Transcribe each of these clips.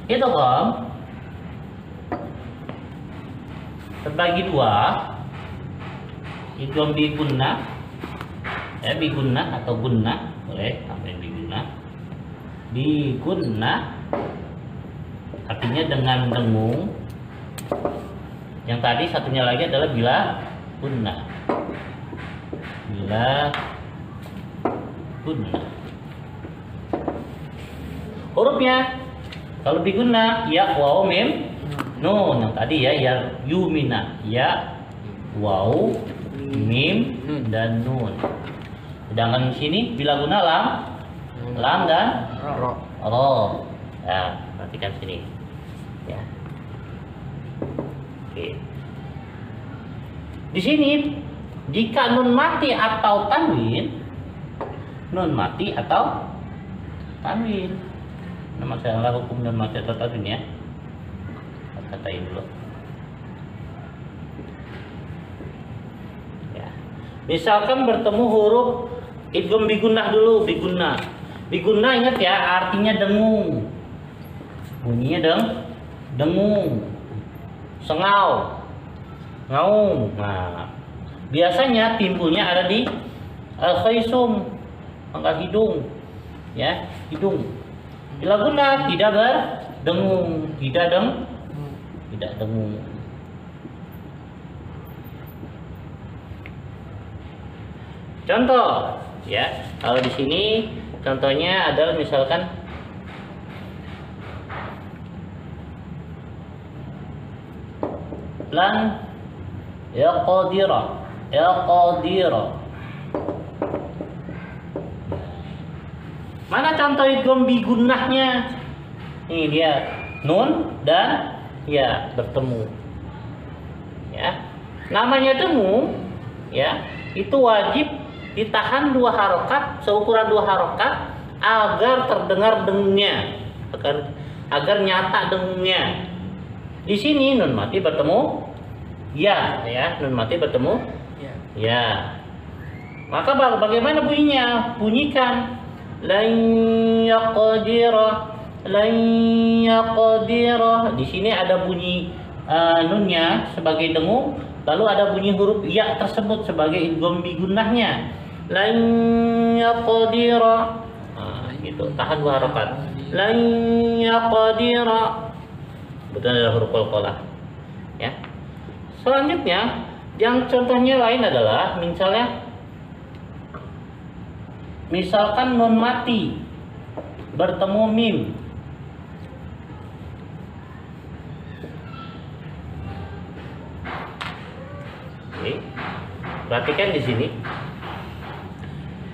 idgham terbagi dua, idgham bi gunnah, ya bi gunnah atau gunnah, boleh tambahin bi gunnah artinya dengan dengung. Yang tadi satunya lagi adalah bila gunnah, hurufnya kalau bi gunnah ya, waw, mim, nun. Yang tadi ya yumina, ya, waw, mim, dan nun. Sedangkan di sini bila guna lam dan ro. Ya, perhatikan sini. Ya. Oke. Di sini jika nun mati atau tanwin, Nah, masalah hukum nun mati atau tanwin ya. Katain dulu. Ya. Misalkan bertemu huruf idgham bi gunnah dulu, bi gunnah. Bi gunnah ingat ya, artinya dengung. Bunyinya dengung. Sengau. Ngaung. Nah, biasanya timbulnya ada di al-khaisum, pangkal hidung. Ya, hidung. Bila gunnah tidak berdengung, tidak dengung. Contoh, ya, kalau di sini contohnya adalah misalkan lan yaqdira. Mana contoh idgham bi gunnahnya? Ini dia, nun dan ya bertemu. Ya. Namanya dengung, ya. Itu wajib ditahan 2 harokat, seukuran 2 harokat agar terdengar dengungnya, agar nyata dengungnya. Di sini nun mati bertemu ya, nun mati bertemu ya. Maka bagaimana bunyinya? Bunyikan lan yaqdira. Di sini ada bunyi nunnya sebagai dengung, lalu ada bunyi huruf ya tersebut sebagai idgham bi gunnahnya. Lan yaqdira. Nah, gitu. Tahan 2 harokat. Lan yaqdira. Betul, adalah huruf qalqalah. Ya. Selanjutnya, yang contohnya lain adalah misalkan nun mati bertemu mim. Oke. Perhatikan di sini.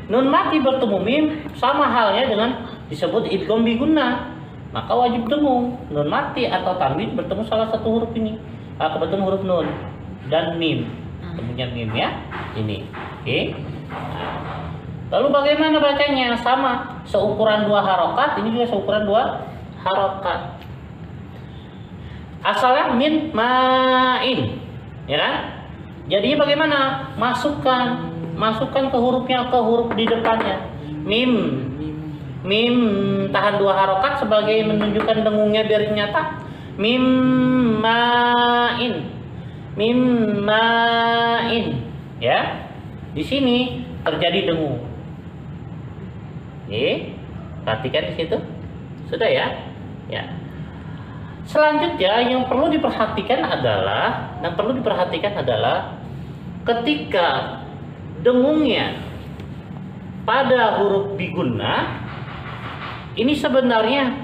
Nun mati bertemu mim sama halnya dengan disebut idgham bi gunnah. Maka wajib dengung. Nun mati atau tanwin bertemu salah satu huruf ini. Bertemu huruf nun dan mim. Kemudian mim ya. Ini. Oke. Nah. Lalu bagaimana bacanya? Sama. Seukuran 2 harokat. Ini juga seukuran 2 harokat. Asalnya min ma'in. Ya kan? Jadi bagaimana? Masukkan ke hurufnya, ke huruf di depannya. Mim tahan 2 harokat sebagai menunjukkan dengungnya biar nyata. Mim ma'in. Ya. Di sini terjadi dengung. Oke. Perhatikan di situ. Sudah ya? Ya. Selanjutnya yang perlu diperhatikan adalah ketika dengungnya pada huruf bi gunnah, ini sebenarnya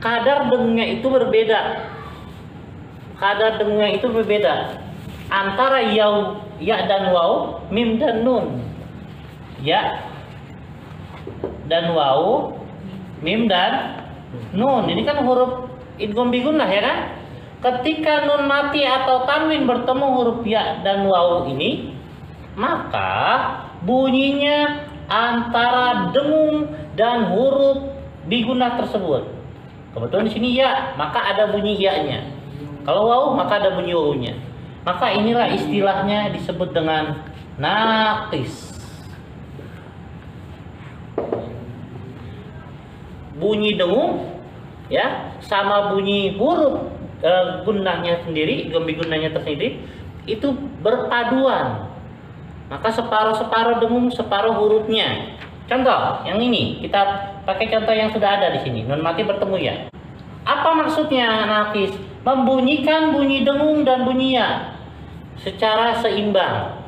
kadar dengungnya itu berbeda. Antara ya dan waw, mim dan nun. Ya dan waw, mim dan nun. Ini kan huruf idgham bi gunnah ya kan? Ketika nun mati atau tanwin bertemu huruf ya dan waw ini, maka bunyinya antara dengung dan huruf bi gunnah tersebut. Kebetulan di sini ya, maka ada bunyi ya-nya. Kalau waw, maka ada bunyi waw-nya. Maka inilah istilahnya disebut dengan naqis. Bunyi dengung ya, sama bunyi huruf gunnahnya sendiri, idgham bi gunnahnya tersendiri itu berpaduan. Maka separuh-separuh dengung, separuh hurufnya. Contoh yang ini, kita pakai contoh yang sudah ada di sini. Nun mati bertemu ya. Apa maksudnya Nafis? Membunyikan bunyi dengung dan bunyi ya secara seimbang.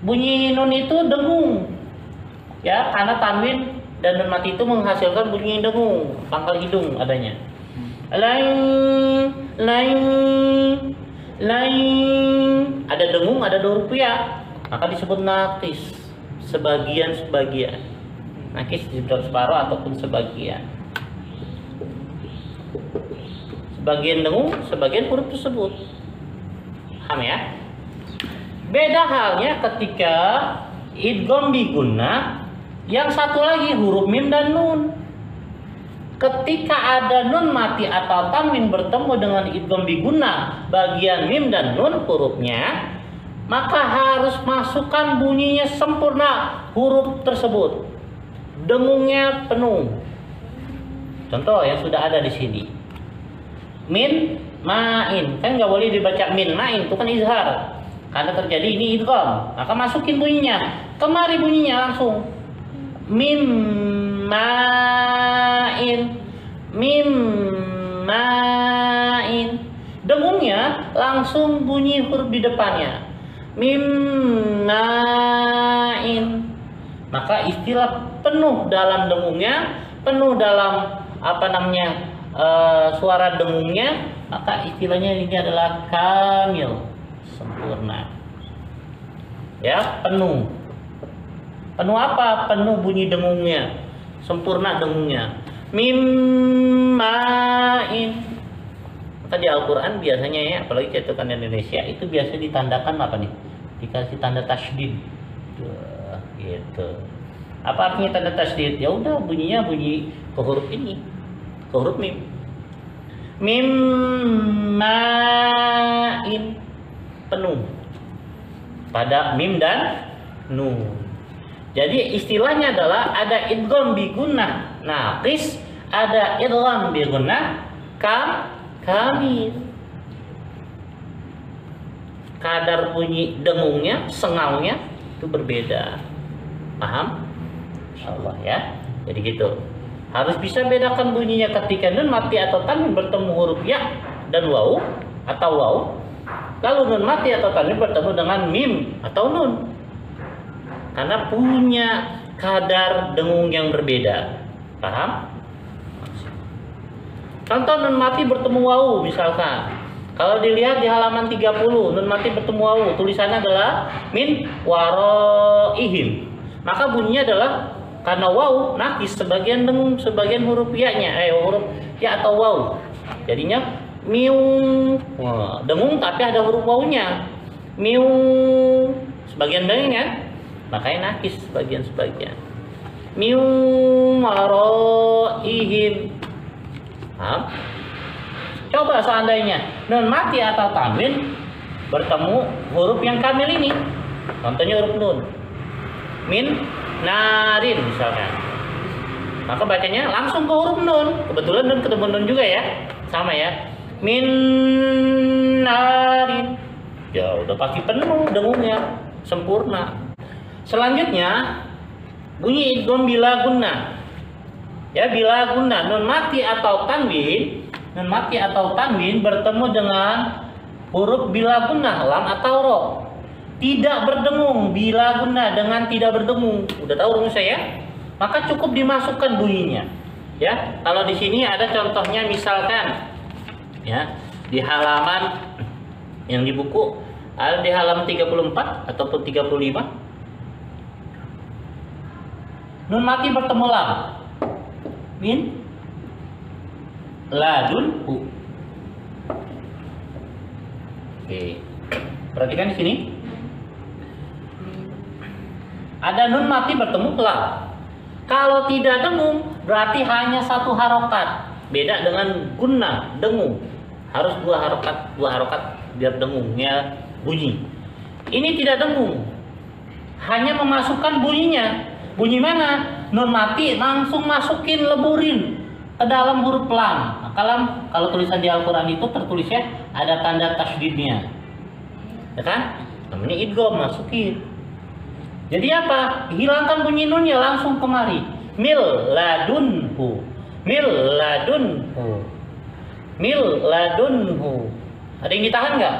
Bunyi nun itu dengung, ya, karena tanwin dan nun mati itu menghasilkan bunyi dengung, pangkal hidung adanya. Lain, lain, lain. Ada dengung, ada huruf ya, maka disebut nakis. Sebagian-sebagian. Nakis disebut separuh ataupun sebagian. Sebagian dengung, sebagian huruf tersebut. Paham ya? Beda halnya ketika idgham bi gunnah, yang satu lagi huruf mim dan nun. Ketika ada nun mati atau tanwin bertemu dengan idgham bi gunnah, bagian mim dan nun hurufnya, maka harus masukkan bunyinya sempurna huruf tersebut. Dengungnya penuh. Contoh yang sudah ada di sini. Min main, kan nggak boleh dibaca min main, itu kan izhar. Karena terjadi ini idgham, maka masukin bunyinya. Kemari bunyinya langsung. Mim main, mim main. Dengungnya langsung bunyi huruf di depannya. Mim main. Maka istilah penuh dalam dengungnya, penuh dalam suara dengungnya, maka istilahnya ini adalah kamil, sempurna. Ya, penuh. Penuh apa? Penuh bunyi dengungnya, sempurna dengungnya. Mim main. Maka di Al-Quran biasanya ya, apalagi cetakan Indonesia, itu biasa ditandakan apa nih? Dikasih tanda tasydid. Gitu. Apa artinya tanda tasydid? Ya udah, bunyinya bunyi ke huruf ini, ke huruf mim. Mim main, penuh pada mim dan nun. Jadi istilahnya adalah ada idgham bi gunnah naqis, ada idgham bi gunnah kamil. Kadar bunyi dengungnya, sengaunya itu berbeda. Paham? Insyaallah ya. Jadi gitu. Harus bisa bedakan bunyinya ketika nun mati atau tanwin bertemu huruf ya dan waw atau waw. Lalu nun mati atau tanwin bertemu dengan mim atau nun. Karena punya kadar dengung yang berbeda. Paham? Contoh nun mati bertemu waw misalkan. Kalau dilihat di halaman 30, nun mati bertemu waw, tulisannya adalah min waraihim. Maka bunyinya adalah karena waw nakis, sebagian dengung, sebagian huruf ya-nya, huruf ya atau waw. Jadinya miu. Wah, dengung tapi ada huruf waw-nya. Miu. Sebagian dengung kan? Makanya nakis sebagian-sebagian. Miu waraihim. Paham? Coba seandainya nun mati atau tanwin bertemu huruf yang kamil ini. Contohnya huruf nun. Min narin misalkan. Maka bacanya langsung ke huruf nun. Kebetulan nun ketemu nun juga ya. Sama ya. Min narin. Ya udah pasti penuh dengungnya, sempurna. Selanjutnya bunyi idgham bila gunnah. Ya, bila gunnah nun mati atau tanwin, nun mati atau tanwin bertemu dengan huruf bila gunnah lam atau ro. Tidak berdengung, bila gunnah dengan tidak berdengung. Udah tahu rumusnya ya? Maka cukup dimasukkan bunyinya. Ya, kalau di sini ada contohnya misalkan ya, di halaman yang di buku ada di halaman 34 ataupun 35. Nun mati bertemu lam. Min ladun hu. Oke. Perhatikan di sini. Ada nun mati bertemu lam. Kalau tidak dengung berarti hanya satu harokat. Beda dengan gunnah, dengung. Harus dua harokat biar dengungnya bunyi. Ini tidak dengung. Hanya memasukkan bunyinya. Bunyi mana? Nun mati langsung masukin, leburin ke dalam huruf lam. Nah, kalau tulisan di Al-Quran itu tertulisnya ada tanda tasydidnya, ya kan? Namanya idgham, masukin. Jadi apa? Hilangkan bunyi nunnya, langsung kemari. Mil ladunhu, mil ladunhu, mil ladunhu. Ada yang ditahan nggak?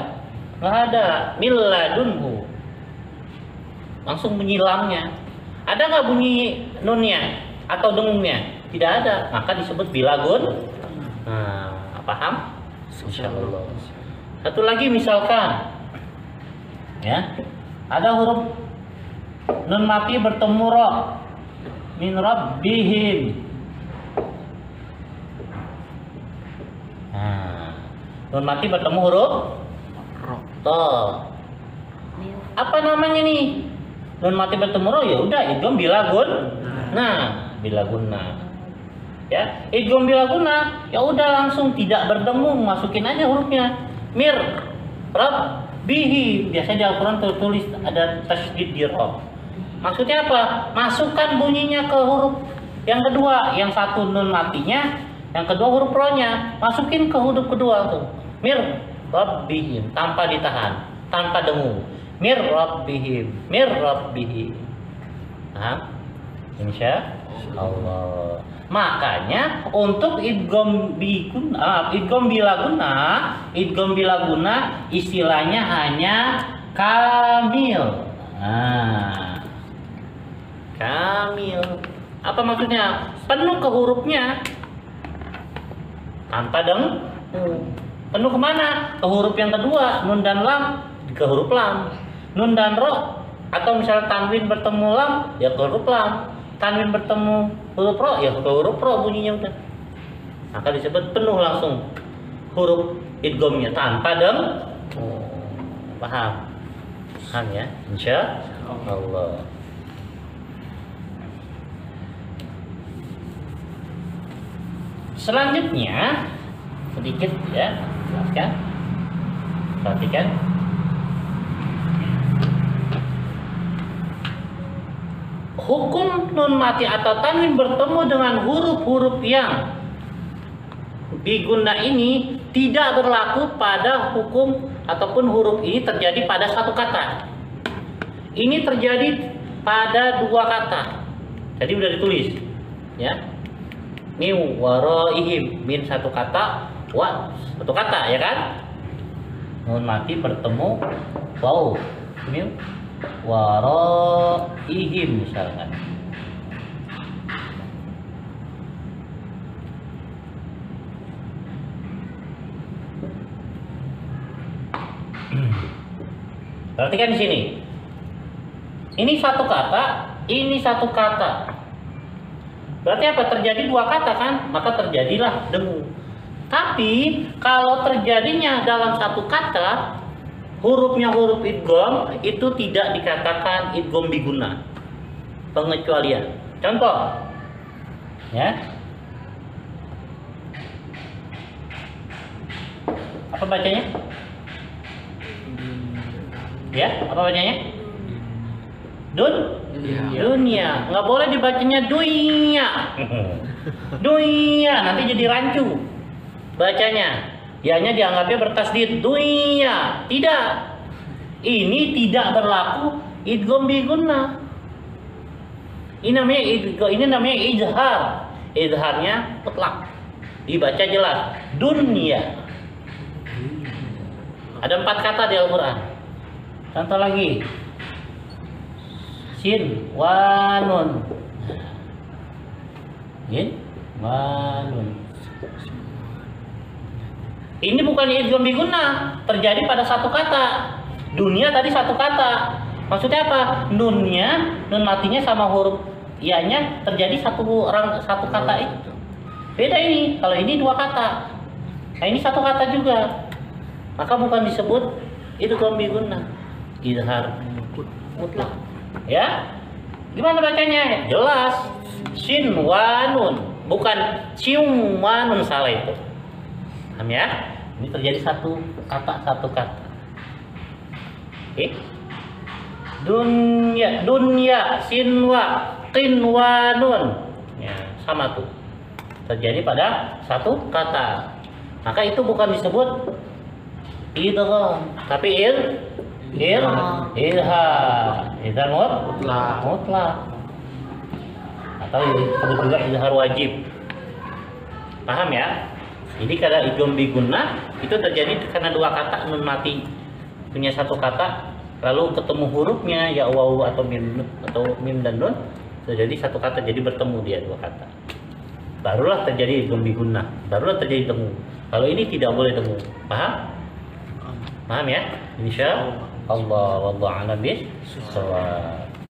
Nggak ada. Mil ladunhu. Langsung bunyi lamnya. Ada nggak bunyi nunnya atau dengungnya? Tidak ada, maka disebut bilagun. Nah, paham? Insyaallah. Satu lagi misalkan, ya, ada huruf nun mati bertemu ra, min rabbihim. Nah, nun mati bertemu huruf to. Apa namanya nih? Nun mati bertemu ra, ya udah idgham bilagun. Nah, bilagunna. Ya, idgham bilaguna, ya udah langsung tidak berdengung, masukin aja hurufnya. Mir rabbihi. Biasanya di Al-Qur'an tertulis ada tasydid di ra. Maksudnya apa? Masukkan bunyinya ke huruf yang kedua, yang satu nun matinya, yang kedua huruf ra-nya, masukin ke huruf kedua tuh. Mir rabbihim, tanpa ditahan, tanpa dengung. Mir rabbihim, mir rabbihim. Paham? Insya Allah. Makanya untuk idgham bilaguna istilahnya hanya kamil. Nah, kamil. Apa maksudnya? Penuh ke hurufnya tanpa dengung. Penuh kemana? Ke huruf yang kedua, nun dan lam, ke huruf lam. Nun dan ro, atau misalnya tanwin bertemu lam, ya ke huruf lam. Tanwin bertemu huruf ro, ya ke huruf ro bunyinya udah. Maka disebut penuh langsung huruf idghamnya tanpa dengung. Paham? Paham ya? Insya Allah. Selanjutnya sedikit ya, jelaskan. Perhatikan. Hukum nun mati atau tanwin bertemu dengan huruf-huruf yang biguna ini tidak berlaku pada hukum ataupun huruf ini terjadi pada satu kata. Ini terjadi pada dua kata. Jadi udah ditulis, ya. Min waraihim, min satu kata, wa satu kata, ya kan? Nun mati bertemu waw, min waraihim misalkan. Perhatikan di sini. Ini satu kata, ini satu kata. Berarti apa? Terjadi dua kata kan? Maka terjadilah dengung. Tapi kalau terjadinya dalam satu kata, hurufnya huruf idgham itu tidak dikatakan idgham biguna. Pengecualian. Contoh, ya. Apa bacanya? Ya, apa bacanya? Dunia. Nggak boleh dibacanya dunia. Dunia, nanti jadi rancu bacanya. Ianya dianggapnya bertasdid dunia. Tidak. Ini tidak berlaku idgham biguna. Ini namanya izhar. Izharnya mutlak. Dibaca jelas. Dunia. Ada 4 kata di Al-Quran. Contoh lagi. Sin wa nun. Sin wa nun. Ini bukan idgham biguna, terjadi pada satu kata. Dunia tadi satu kata. Maksudnya apa? Nunnya, nun matinya sama huruf ianya terjadi satu kata itu. Beda ini. Kalau ini dua kata. Nah, ini satu kata juga. Maka bukan disebut idgham biguna. Izhar mutlak. Ya, gimana bacanya? Jelas, sin wa nun, bukan cium wa nun, salah itu. Paham ya? Ini terjadi satu kata. Oke. Dunya, sin wa, qin wa nun. Ya, sama tuh. terjadi pada satu kata. Maka itu bukan disebut idgham, tapi ilha. Izhar mutlak. Atau disebut juga izhar wajib. Paham ya? Jadi kalau idgham bi gunnah itu terjadi karena dua kata nun mati punya satu kata, lalu ketemu hurufnya ya waw atau mim dan nun, terjadi satu kata, jadi bertemu dia dua kata. Barulah terjadi idgham bi gunnah, barulah terjadi temu. Kalau ini tidak boleh temu. Paham? Paham ya? Insya Allah wallahu a'lam bishawab.